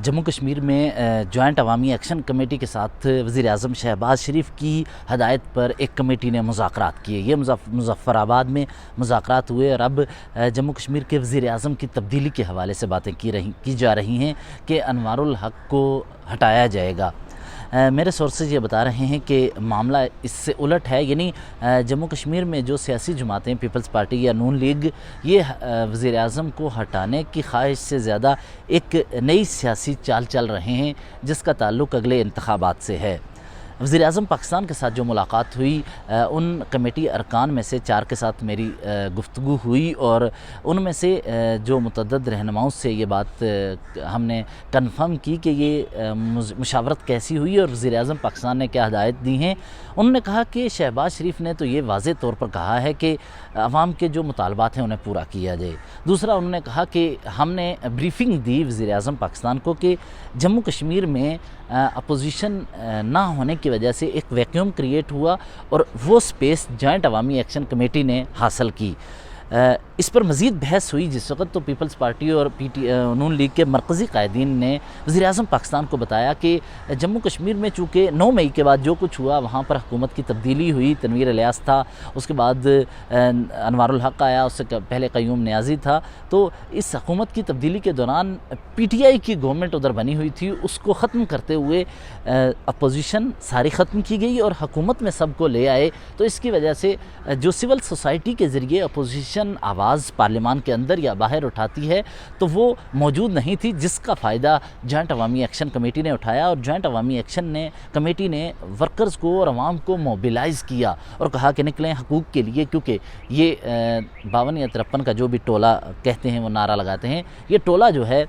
جموں کشمیر میں جوائنٹ عوامی action committee کے ساتھ وزیر اعظم شہباز شریف کی ہدایت پر ایک کمیٹی نے مذاکرات کیے. یہ مظفر آباد میں مذاکرات ہوئے اور اب جموں کشمیر کے وزیر اعظم کی تبدیلی کے حوالے سے باتیں کی جا رہی ہیں کہ انوار الحق کو ہٹایا جائے گا. میرے سورسز یہ بتا رہے ہیں کہ معاملہ اس سے الٹ ہے، یعنی جموں کشمیر میں جو سیاسی جماعتیں پیپلز پارٹی یا نون لیگ یہ وزیر اعظم کو ہٹانے کی خواہش سے زیادہ ایک نئی سیاسی چال چل رہے ہیں جس کا تعلق اگلے انتخابات سے ہے. وزیر اعظم پاکستان کے ساتھ جو ملاقات ہوئی ان کمیٹی ارکان میں سے 4 کے ساتھ میری گفتگو ہوئی اور ان میں سے جو متعدد رہنماؤں سے یہ بات ہم نے کنفرم کی کہ یہ مشاورت کیسی ہوئی اور وزیر اعظم پاکستان نے کیا ہدایت دی ہیں. انہوں نے کہا کہ شہباز شریف نے تو یہ واضح طور پر کہا ہے کہ عوام کے جو مطالبات ہیں انہیں پورا کیا جائے. دوسرا انہوں نے کہا کہ ہم نے بریفنگ دی وزیر اعظم پاکستان کو کہ جموں کشمیر میں اپوزیشن نہ ہونے کی وجہ سے ایک ویکیوم کریٹ ہوا اور وہ سپیس جوائنٹ عوامی ایکشن کمیٹی نے حاصل کی. اس پر مزید بحث ہوئی جس وقت تو پیپلز پارٹی اور نون لیگ کے مرکزی قائدین نے وزیر اعظم پاکستان کو بتایا کہ جموں کشمیر میں چونکہ 9 مئی کے بعد جو کچھ ہوا وہاں پر حکومت کی تبدیلی ہوئی، تنویر الیاس تھا، اس کے بعد انوار الحق آیا، اس سے پہلے قیوم نیازی تھا. تو اس حکومت کی تبدیلی کے دوران پی ٹی آئی کی گورنمنٹ ادھر بنی ہوئی تھی، اس کو ختم کرتے ہوئے اپوزیشن ساری ختم کی گئی اور حکومت میں سب کو لے آئے. تو اس کی وجہ سے جو سول سوسائٹی کے ذریعے اپوزیشن آواز پارلیمان کے اندر یا باہر اٹھاتی ہے تو وہ موجود نہیں تھی، جس کا فائدہ جوائنٹ عوامی ایکشن کمیٹی نے اٹھایا. اور جوائنٹ عوامی ایکشن کمیٹی نے ورکرز کو اور عوام کو موبیلائز کیا اور کہا کہ نکلیں حقوق کے لیے، کیونکہ یہ 52 یا 53 کا جو بھی ٹولہ کہتے ہیں وہ نعرہ لگاتے ہیں، یہ ٹولہ جو ہے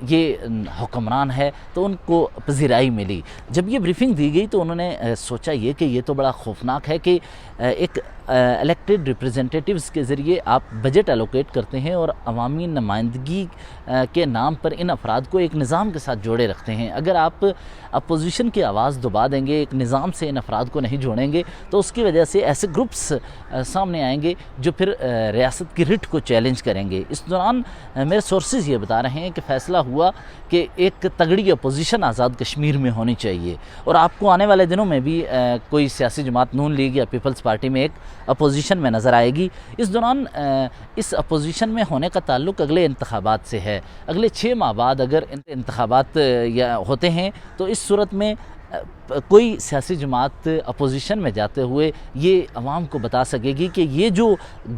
یہ حکمران ہے تو ان کو پذیرائی ملی. جب یہ بریفنگ دی گئی تو انہوں نے سوچا یہ کہ یہ تو بڑا خوفناک ہے کہ ایک الیکٹڈ ریپریزنٹیٹیوز کے ذریعے آپ بجٹ الوکیٹ کرتے ہیں اور عوامی نمائندگی کے نام پر ان افراد کو ایک نظام کے ساتھ جوڑے رکھتے ہیں. اگر آپ اپوزیشن کی آواز دبا دیں گے، ایک نظام سے ان افراد کو نہیں جوڑیں گے تو اس کی وجہ سے ایسے گروپس سامنے آئیں گے جو پھر ریاست کی رٹ کو چیلنج کریں گے. اس دوران میرے سورسز یہ بتا رہے ہیں کہ فیصلہ ہوا کہ ایک تگڑی اپوزیشن آزاد کشمیر میں ہونی چاہیے اور آپ کو آنے والے دنوں میں بھی کوئی سیاسی جماعت نون لیگ یا پیپلز پارٹی میں ایک اپوزیشن میں نظر آئے گی. اس دوران اس اپوزیشن میں ہونے کا تعلق اگلے انتخابات سے ہے. اگلے 6 ماہ بعد اگر انتخابات ہوتے ہیں تو اس صورت میں کوئی سیاسی جماعت اپوزیشن میں جاتے ہوئے یہ عوام کو بتا سکے گی کہ یہ جو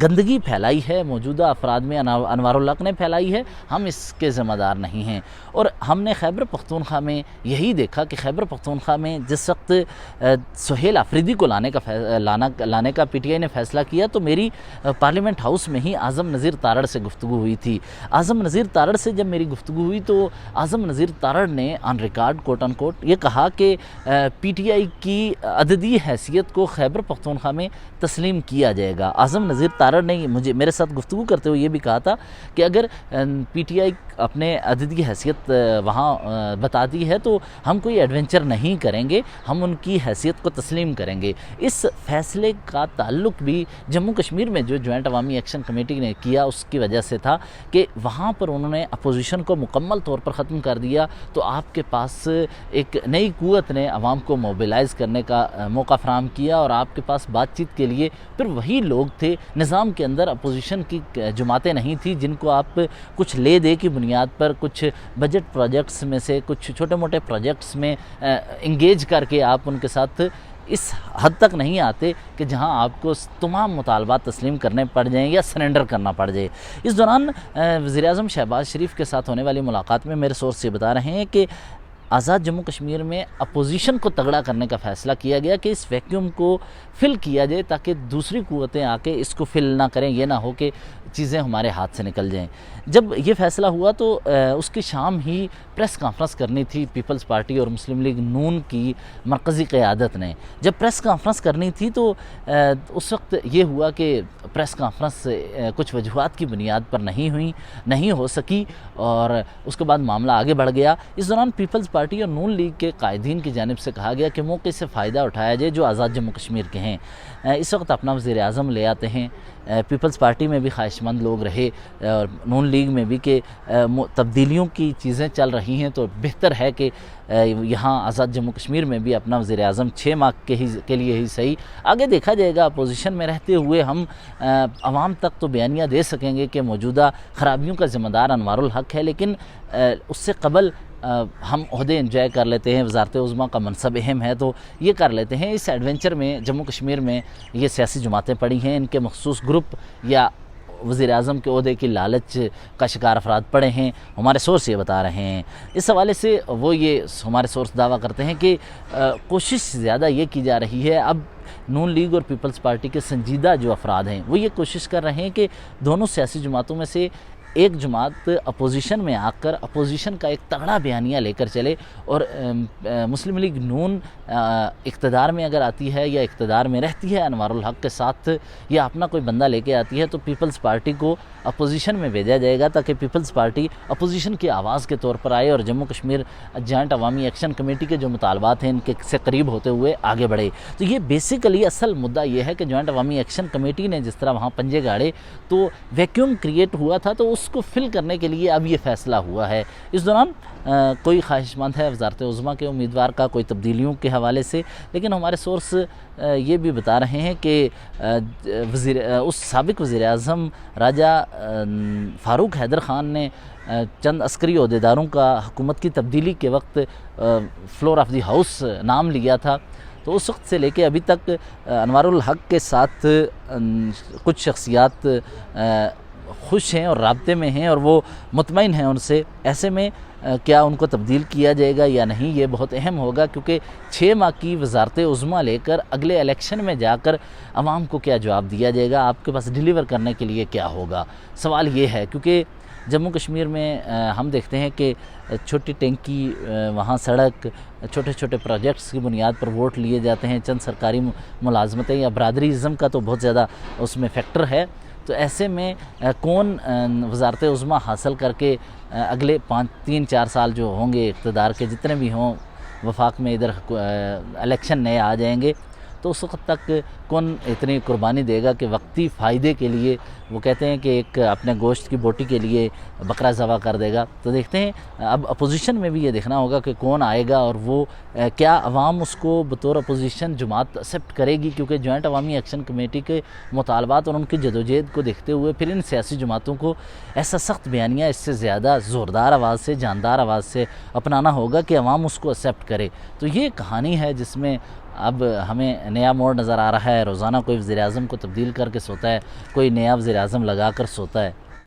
گندگی پھیلائی ہے موجودہ افراد میں انوار الحق نے پھیلائی ہے، ہم اس کے ذمہ دار نہیں ہیں. اور ہم نے خیبر پختونخوا میں یہی دیکھا کہ خیبر پختونخوا میں جس وقت سہیل آفریدی کو لانے کا پی ٹی آئی نے فیصلہ کیا تو میری پارلیمنٹ ہاؤس میں ہی اعظم نذیر تارڑ سے گفتگو ہوئی تھی. اعظم نذیر تارڑ سے جب میری گفتگو ہوئی تو اعظم نذیر تارڑ نے آن ریکارڈ کوٹ ان کوٹ یہ کہا کہ پی ٹی آئی کی عددی حیثیت کو خیبر پختونخوا میں تسلیم کیا جائے گا. اعظم نذیر تارڑ نے میرے ساتھ گفتگو کرتے ہوئے یہ بھی کہا تھا کہ اگر پی ٹی آئی اپنے عددی حیثیت وہاں بتاتی ہے تو ہم کوئی ایڈونچر نہیں کریں گے، ہم ان کی حیثیت کو تسلیم کریں گے. اس فیصلے کا تعلق بھی جموں کشمیر میں جو جوائنٹ عوامی ایکشن کمیٹی نے کیا اس کی وجہ سے تھا کہ وہاں پر انہوں نے اپوزیشن کو مکمل طور پر ختم کر دیا تو آپ کے پاس ایک نئی قوت نے عوام کو موبیلائز کرنے کا موقع فراہم کیا اور آپ کے پاس بات چیت کے لیے پھر وہی لوگ تھے. نظام کے اندر اپوزیشن کی جماعتیں نہیں تھیں جن کو آپ کچھ لے دے کی بنیاد پر کچھ بجٹ پروجیکٹس میں سے کچھ چھوٹے موٹے پروجیکٹس میں انگیج کر کے آپ ان کے ساتھ اس حد تک نہیں آتے کہ جہاں آپ کو تمام مطالبات تسلیم کرنے پڑ جائیں یا سرنڈر کرنا پڑ جائے. اس دوران وزیر اعظم شہباز شریف کے ساتھ ہونے والی ملاقات میں میرے سورس یہ بتا رہے ہیں کہ آزاد جموں کشمیر میں اپوزیشن کو تگڑا کرنے کا فیصلہ کیا گیا کہ اس ویکیوم کو فل کیا جائے تاکہ دوسری قوتیں آ کے اس کو فل نہ کریں، یہ نہ ہو کہ چیزیں ہمارے ہاتھ سے نکل جائیں. جب یہ فیصلہ ہوا تو اس کی شام ہی پریس کانفرنس کرنی تھی پیپلز پارٹی اور مسلم لیگ نون کی مرکزی قیادت نے. جب پریس کانفرنس کرنی تھی تو اس وقت یہ ہوا کہ پریس کانفرنس کچھ وجوہات کی بنیاد پر نہیں ہو سکی اور اس کے بعد معاملہ آگے بڑھ گیا. اس دوران پیپلز پارٹی اور نون لیگ کے قائدین کی جانب سے کہا گیا کہ موقع سے فائدہ اٹھایا جائے جو آزاد جموں کشمیر کے ہیں۔ اس وقت اپنا وزیر اعظم لے آتے ہیں، پیپلز پارٹی میں بھی خواہش مند لوگ رہے اور نون لیگ میں بھی کہ تبدیلیوں کی چیزیں چل رہی ہیں تو بہتر ہے کہ یہاں آزاد جموں کشمیر میں بھی اپنا وزیر اعظم 6 ماہ کے لیے ہی صحیح، آگے دیکھا جائے گا۔ اپوزیشن میں رہتے ہوئے ہم عوام تک تو بیانیہ دے سکیں گے کہ موجودہ خرابیوں کا ذمہ دار انوار الحق ہے، لیکن اس سے قبل ہم عہدے انجوائے کر لیتے ہیں، وزارت عظمیٰ کا منصب اہم ہے تو یہ کر لیتے ہیں۔ اس ایڈونچر میں جموں کشمیر میں یہ سیاسی جماعتیں پڑی ہیں، ان کے مخصوص گروپ یا وزیر اعظم کے عہدے کی لالچ کا شکار افراد پڑے ہیں، ہمارے سورس یہ بتا رہے ہیں۔ اس حوالے سے وہ یہ ہمارے سورس دعویٰ کرتے ہیں کہ کوشش زیادہ یہ کی جا رہی ہے، اب نون لیگ اور پیپلز پارٹی کے سنجیدہ جو افراد ہیں وہ یہ کوشش کر رہے ہیں کہ دونوں سیاسی جماعتوں میں سے ایک جماعت اپوزیشن میں آ کر اپوزیشن کا ایک تگڑا بیانیہ لے کر چلے، اور مسلم لیگ نون اقتدار میں اگر آتی ہے یا اقتدار میں رہتی ہے انوار الحق کے ساتھ یا اپنا کوئی بندہ لے کے آتی ہے تو پیپلز پارٹی کو اپوزیشن میں بھیجا جائے گا تاکہ پیپلز پارٹی اپوزیشن کی آواز کے طور پر آئے اور جموں کشمیر جوائنٹ عوامی ایکشن کمیٹی کے جو مطالبات ہیں ان کے سے قریب ہوتے ہوئے آگے بڑھے۔ تو یہ بیسیکلی اصل مدعا یہ ہے کہ جوائنٹ عوامی ایکشن کمیٹی نے جس طرح وہاں پنجے گاڑے تو ویکیوم کریٹ ہوا تھا، تو اس کو فل کرنے کے لیے اب یہ فیصلہ ہوا ہے۔ اس دوران کوئی خواہش مند ہے وزارت عظمیٰ کے امیدوار کا کوئی تبدیلیوں کے حوالے سے، لیکن ہمارے سورس یہ بھی بتا رہے ہیں کہ اس سابق وزیر اعظم راجہ فاروق حیدر خان نے چند عسکری عہدیداروں کا حکومت کی تبدیلی کے وقت فلور آف دی ہاؤس نام لیا تھا، تو اس وقت سے لے کے ابھی تک انوار الحق کے ساتھ کچھ شخصیات خوش ہیں اور رابطے میں ہیں اور وہ مطمئن ہیں ان سے۔ ایسے میں کیا ان کو تبدیل کیا جائے گا یا نہیں یہ بہت اہم ہوگا، کیونکہ 6 ماہ کی وزارت عظمیٰ لے کر اگلے الیکشن میں جا کر عوام کو کیا جواب دیا جائے گا، آپ کے پاس ڈیلیور کرنے کے لیے کیا ہوگا، سوال یہ ہے۔ کیونکہ جموں کشمیر میں ہم دیکھتے ہیں کہ چھوٹی ٹینکی، وہاں سڑک، چھوٹے چھوٹے پروجیکٹس کی بنیاد پر ووٹ لیے جاتے ہیں، چند سرکاری ملازمتیں یا برادریزم کا تو بہت زیادہ اس میں فیکٹر ہے۔ تو ایسے میں کون وزارت عظمیٰ حاصل کر کے اگلے 3-4 سال جو ہوں گے اقتدار کے جتنے بھی ہوں وفاق میں ادھر الیکشن نئے آ جائیں گے، تو اس وقت تک کون اتنی قربانی دے گا کہ وقتی فائدے کے لیے، وہ کہتے ہیں کہ ایک اپنے گوشت کی بوٹی کے لیے بکرا ذبح کر دے گا۔ تو دیکھتے ہیں اب اپوزیشن میں بھی یہ دیکھنا ہوگا کہ کون آئے گا اور وہ کیا عوام اس کو بطور اپوزیشن جماعت ایکسیپٹ کرے گی، کیونکہ جوائنٹ عوامی ایکشن کمیٹی کے مطالبات اور ان کی جدوجہد کو دیکھتے ہوئے پھر ان سیاسی جماعتوں کو ایسا سخت بیانیہ اس سے زیادہ زوردار آواز سے، جاندار آواز سے اپنانا ہوگا کہ عوام اس کو ایکسیپٹ کرے۔ تو یہ کہانی ہے جس میں اب ہمیں نیا موڑ نظر آ رہا ہے۔ روزانہ کوئی وزیر اعظم کو تبدیل کر کے سوتا ہے، کوئی نیا وزیر اعظم لگا کر سوتا ہے۔